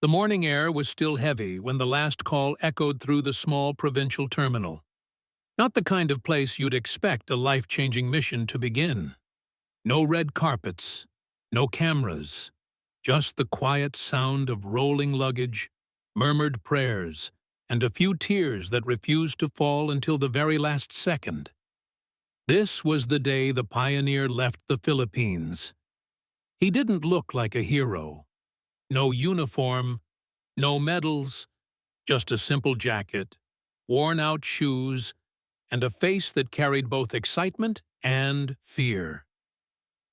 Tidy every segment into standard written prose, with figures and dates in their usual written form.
The morning air was still heavy when the last call echoed through the small provincial terminal. Not the kind of place you'd expect a life-changing mission to begin. No red carpets, no cameras, just the quiet sound of rolling luggage, murmured prayers, and a few tears that refused to fall until the very last second. This was the day the pioneer left the Philippines. He didn't look like a hero. No uniform, no medals, just a simple jacket, worn-out shoes, and a face that carried both excitement and fear.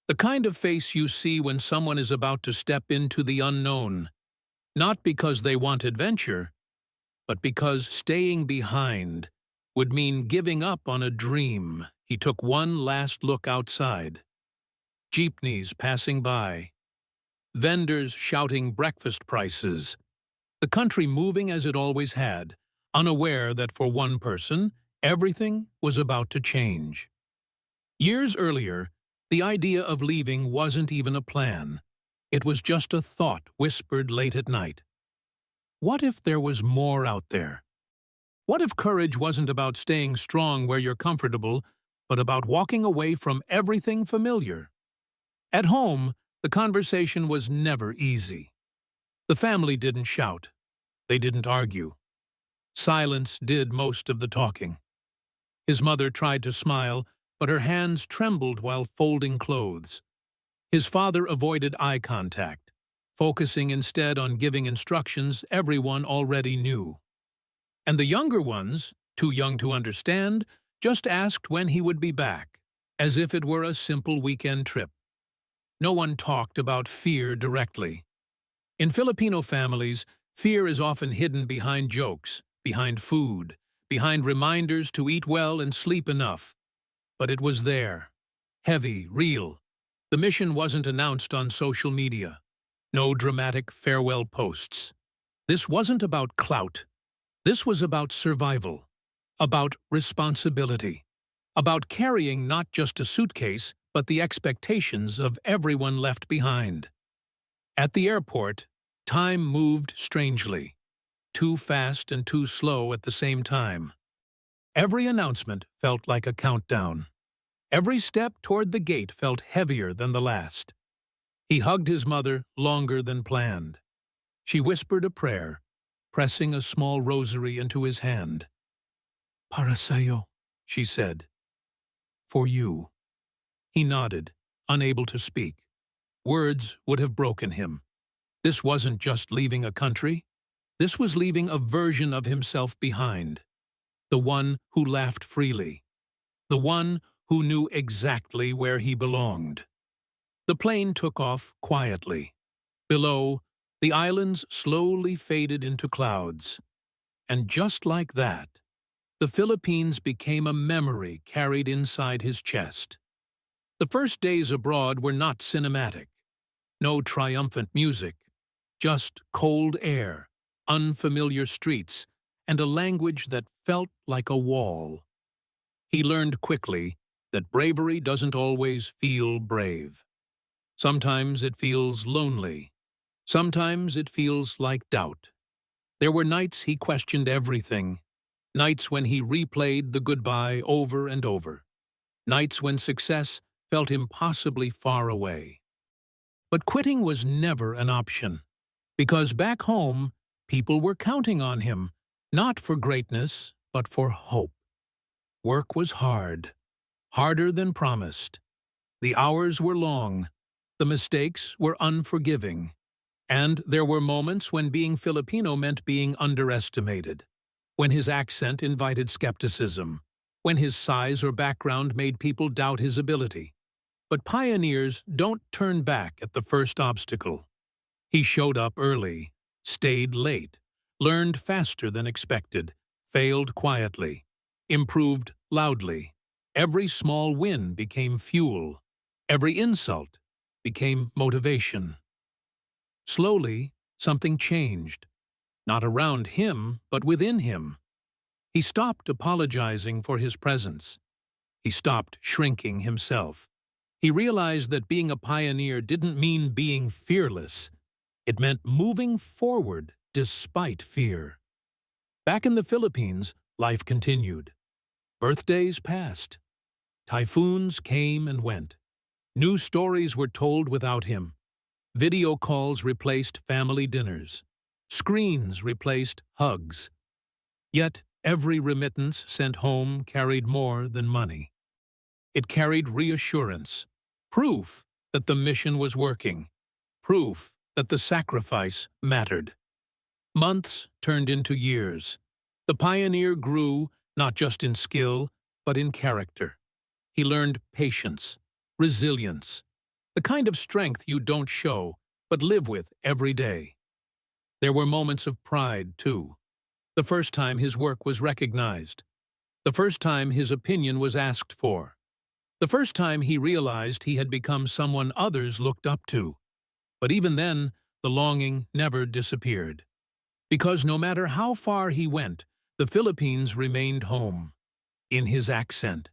The kind of face you see when someone is about to step into the unknown, not because they want adventure, but because staying behind would mean giving up on a dream. He took one last look outside. Jeepneys passing by, vendors shouting breakfast prices, the country moving as it always had, unaware that for one person, everything was about to change. Years earlier, the idea of leaving wasn't even a plan. It was just a thought whispered late at night. What if there was more out there? What if courage wasn't about staying strong where you're comfortable, but about walking away from everything familiar? At home, the conversation was never easy. The family didn't shout. They didn't argue. Silence did most of the talking. His mother tried to smile, but her hands trembled while folding clothes. His father avoided eye contact, focusing instead on giving instructions everyone already knew. And the younger ones, too young to understand, just asked when he would be back, as if it were a simple weekend trip. No one talked about fear directly. In Filipino families, fear is often hidden behind jokes, behind food, behind reminders to eat well and sleep enough. But it was there, heavy, real. The mission wasn't announced on social media. No dramatic farewell posts. This wasn't about clout. This was about survival, about responsibility, about carrying not just a suitcase, but the expectations of everyone left behind. At the airport, time moved strangely, too fast and too slow at the same time. Every announcement felt like a countdown. Every step toward the gate felt heavier than the last. He hugged his mother longer than planned. She whispered a prayer, pressing a small rosary into his hand. "Para sa'yo," she said. "For you." He nodded, unable to speak. Words would have broken him. This wasn't just leaving a country. This was leaving a version of himself behind. The one who laughed freely. The one who knew exactly where he belonged. The plane took off quietly. Below, the islands slowly faded into clouds. And just like that, the Philippines became a memory carried inside his chest. The first days abroad were not cinematic. No triumphant music. Just cold air, unfamiliar streets, and a language that felt like a wall. He learned quickly that bravery doesn't always feel brave. Sometimes it feels lonely. Sometimes it feels like doubt. There were nights he questioned everything. Nights when he replayed the goodbye over and over. Nights when success felt impossibly far away. But quitting was never an option. Because back home, people were counting on him, not for greatness, but for hope. Work was hard, harder than promised. The hours were long, the mistakes were unforgiving, and there were moments when being Filipino meant being underestimated, when his accent invited skepticism, when his size or background made people doubt his ability. But pioneers don't turn back at the first obstacle. He showed up early, stayed late, learned faster than expected, failed quietly, improved loudly. Every small win became fuel. Every insult became motivation. Slowly, something changed. Not around him, but within him. He stopped apologizing for his presence. He stopped shrinking himself. He realized that being a pioneer didn't mean being fearless. It meant moving forward despite fear. Back in the Philippines, life continued. Birthdays passed. Typhoons came and went. New stories were told without him. Video calls replaced family dinners. Screens replaced hugs. Yet every remittance sent home carried more than money. It carried reassurance, proof that the mission was working, proof that the sacrifice mattered. Months turned into years. The pioneer grew, not just in skill, but in character. He learned patience, resilience, the kind of strength you don't show, but live with every day. There were moments of pride, too. The first time his work was recognized. The first time his opinion was asked for. The first time he realized he had become someone others looked up to. But even then, the longing never disappeared. Because no matter how far he went, the Philippines remained home. In his accent,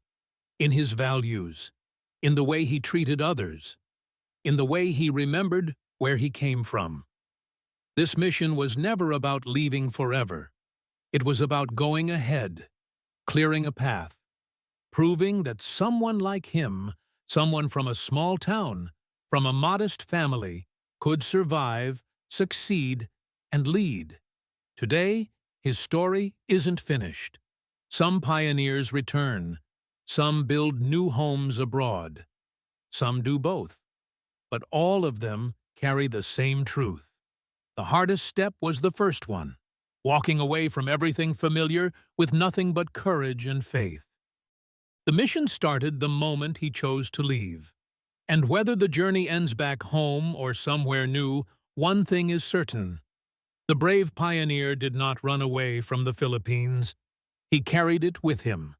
in his values, in the way he treated others, in the way he remembered where he came from. This mission was never about leaving forever. It was about going ahead, clearing a path, proving that someone like him, someone from a small town, from a modest family, could survive, succeed, and lead. Today, his story isn't finished. Some pioneers return. Some build new homes abroad. Some do both. But all of them carry the same truth. The hardest step was the first one, walking away from everything familiar with nothing but courage and faith. The mission started the moment he chose to leave. And whether the journey ends back home or somewhere new, one thing is certain. The brave pioneer did not run away from the Philippines. He carried it with him.